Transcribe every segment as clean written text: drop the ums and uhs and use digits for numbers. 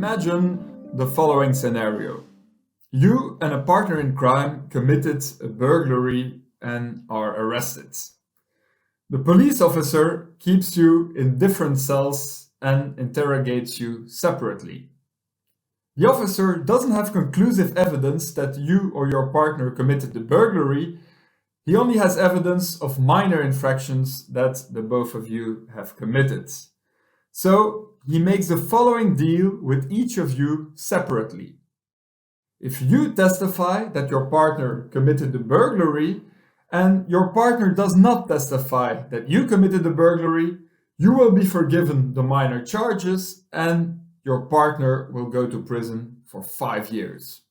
Imagine the following scenario. You and a partner in crime committed a burglary and are arrested. The police officer keeps you in different cells and interrogates you separately. The officer doesn't have conclusive evidence that you or your partner committed the burglary. He only has evidence of minor infractions that the both of you have committed. So he makes the following deal with each of you separately. If you testify that your partner committed the burglary and your partner does not testify that you committed the burglary, you will be forgiven the minor charges and your partner will go to prison for 5 years.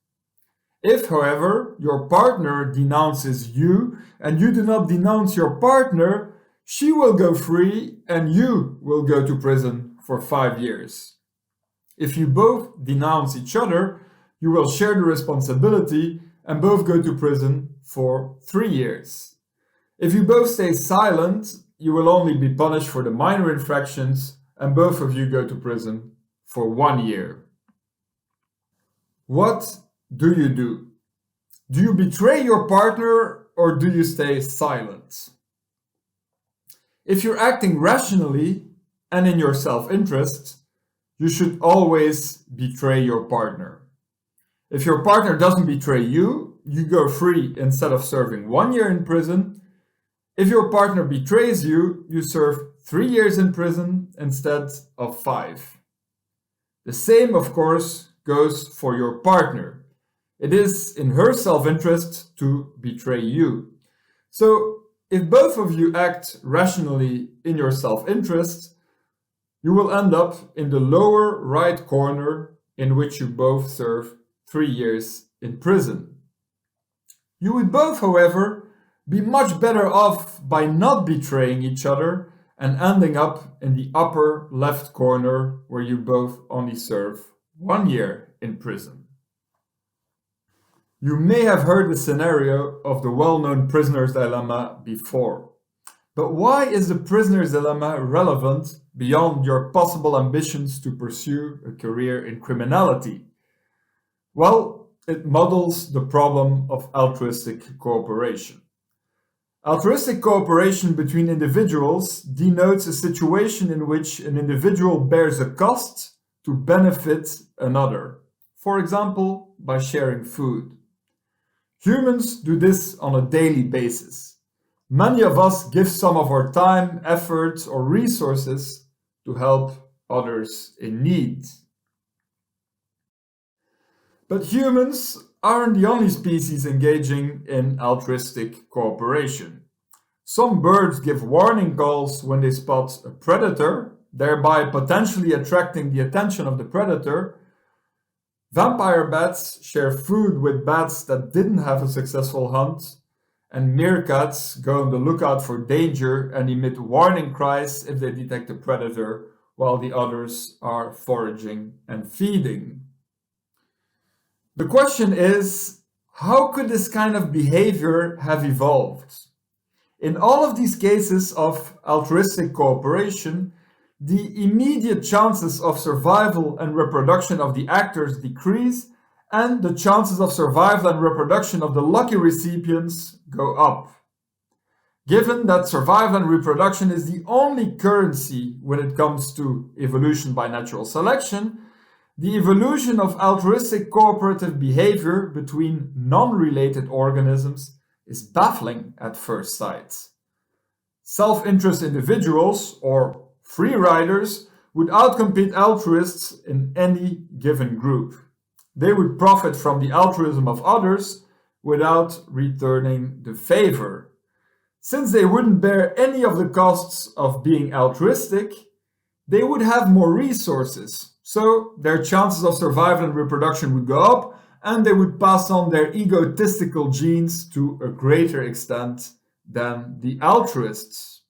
If, however, your partner denounces you and you do not denounce your partner, she will go free and you will go to prison for 5 years. If you both denounce each other, you will share the responsibility and both go to prison for 3 years. If you both stay silent, you will only be punished for the minor infractions and both of you go to prison for 1 year. What do you do? Do you betray your partner or do you stay silent? If you're acting rationally and in your self-interest, you should always betray your partner. If your partner doesn't betray you, you go free instead of serving 1 year in prison. If your partner betrays you, you serve 3 years in prison instead of 5. The same, of course, goes for your partner. It is in her self-interest to betray you. So, if both of you act rationally in your self-interest, you will end up in the lower right corner in which you both serve 3 years in prison. You would both, however, be much better off by not betraying each other and ending up in the upper left corner where you both only serve 1 year in prison. You may have heard the scenario of the well-known prisoner's dilemma before. But why is the prisoner's dilemma relevant beyond your possible ambitions to pursue a career in criminality? Well, it models the problem of altruistic cooperation. Altruistic cooperation between individuals denotes a situation in which an individual bears a cost to benefit another. For example, by sharing food. Humans do this on a daily basis. Many of us give some of our time, effort, or resources to help others in need. But humans aren't the only species engaging in altruistic cooperation. Some birds give warning calls when they spot a predator, thereby potentially attracting the attention of the predator. Vampire bats share food with bats that didn't have a successful hunt, and meerkats go on the lookout for danger and emit warning cries if they detect a predator, while the others are foraging and feeding. The question is, how could this kind of behavior have evolved? In all of these cases of altruistic cooperation, the immediate chances of survival and reproduction of the actors decrease, and the chances of survival and reproduction of the lucky recipients go up. Given that survival and reproduction is the only currency when it comes to evolution by natural selection, the evolution of altruistic cooperative behavior between non-related organisms is baffling at first sight. Self-interest individuals, or free riders, would outcompete altruists in any given group. They would profit from the altruism of others without returning the favor. Since they wouldn't bear any of the costs of being altruistic, they would have more resources, so their chances of survival and reproduction would go up, and they would pass on their egotistical genes to a greater extent than the altruists.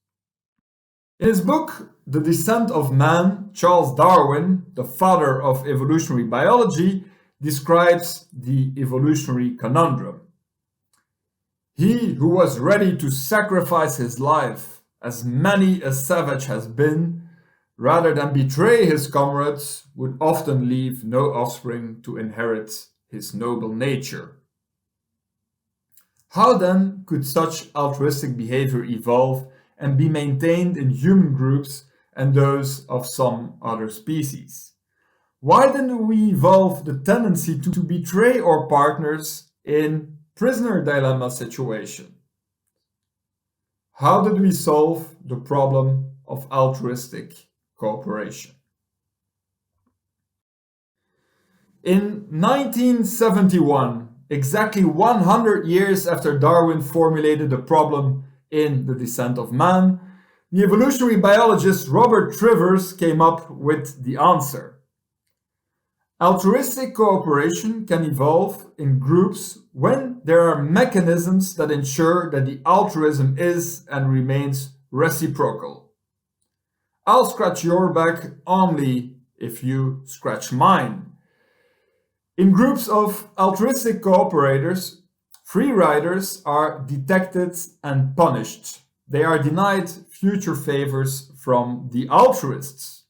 In his book, The Descent of Man, Charles Darwin, the father of evolutionary biology, describes the evolutionary conundrum. He who was ready to sacrifice his life, as many a savage has been, rather than betray his comrades, would often leave no offspring to inherit his noble nature. How then could such altruistic behavior evolve and be maintained in human groups and those of some other species? Why didn't we evolve the tendency to betray our partners in prisoner dilemma situation? How did we solve the problem of altruistic cooperation? In 1971, exactly 100 years after Darwin formulated the problem in The Descent of Man, the evolutionary biologist Robert Trivers came up with the answer. Altruistic cooperation can evolve in groups when there are mechanisms that ensure that the altruism is and remains reciprocal. I'll scratch your back only if you scratch mine. In groups of altruistic cooperators, free riders are detected and punished. They are denied future favors from the altruists.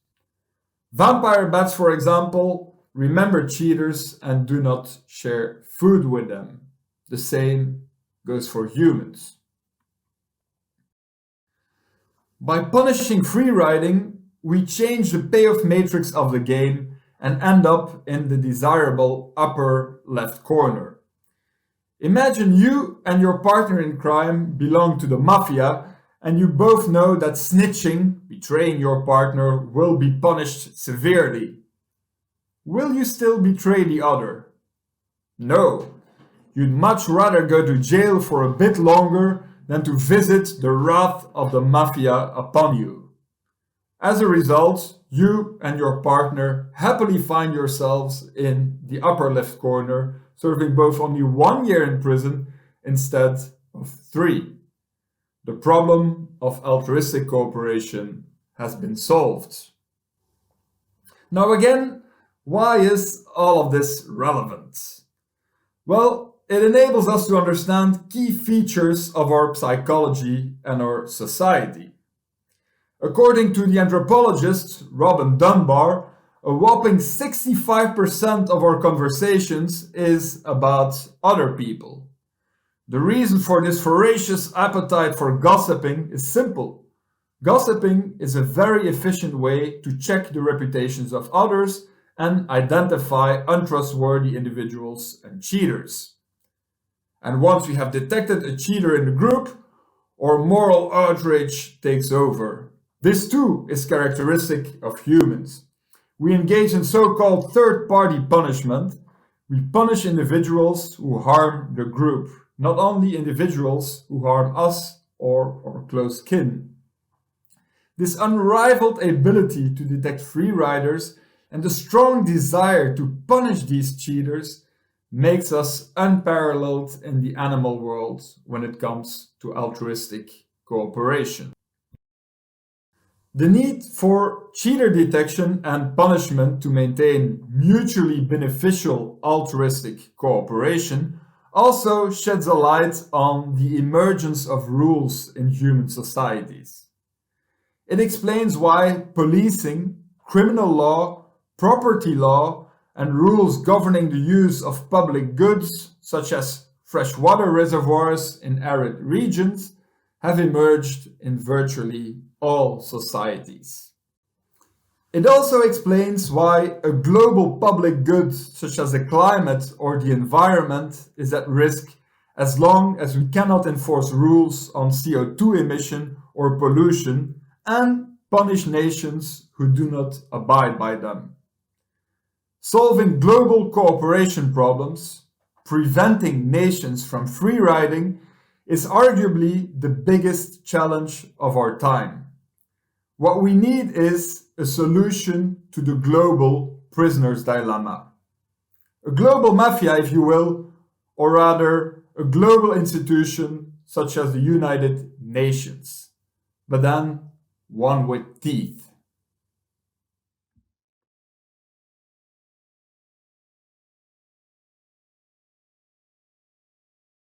Vampire bats, for example, remember cheaters and do not share food with them. The same goes for humans. By punishing free riding, we change the payoff matrix of the game and end up in the desirable upper left corner. Imagine you and your partner in crime belong to the mafia, and you both know that snitching, betraying your partner, will be punished severely. Will you still betray the other? No. You'd much rather go to jail for a bit longer than to visit the wrath of the mafia upon you. As a result, you and your partner happily find yourselves in the upper left corner, serving both only 1 year in prison instead of 3. The problem of altruistic cooperation has been solved. Now again, why is all of this relevant? Well, it enables us to understand key features of our psychology and our society. According to the anthropologist Robin Dunbar, a whopping 65% of our conversations is about other people. The reason for this voracious appetite for gossiping is simple. Gossiping is a very efficient way to check the reputations of others and identify untrustworthy individuals and cheaters. And once we have detected a cheater in the group, our moral outrage takes over. This too is characteristic of humans. We engage in so-called third-party punishment. We punish individuals who harm the group, not only individuals who harm us or our close kin. This unrivaled ability to detect free riders and the strong desire to punish these cheaters makes us unparalleled in the animal world when it comes to altruistic cooperation. The need for cheater detection and punishment to maintain mutually beneficial altruistic cooperation also sheds a light on the emergence of rules in human societies. It explains why policing, criminal law, property law, and rules governing the use of public goods, such as freshwater reservoirs in arid regions, have emerged in virtually all societies. It also explains why a global public good, such as the climate or the environment, is at risk as long as we cannot enforce rules on CO2 emission or pollution and punish nations who do not abide by them. Solving global cooperation problems, preventing nations from free riding, is arguably the biggest challenge of our time. What we need is a solution to the global prisoner's dilemma. A global mafia, if you will, or rather a global institution such as the United Nations, but then one with teeth.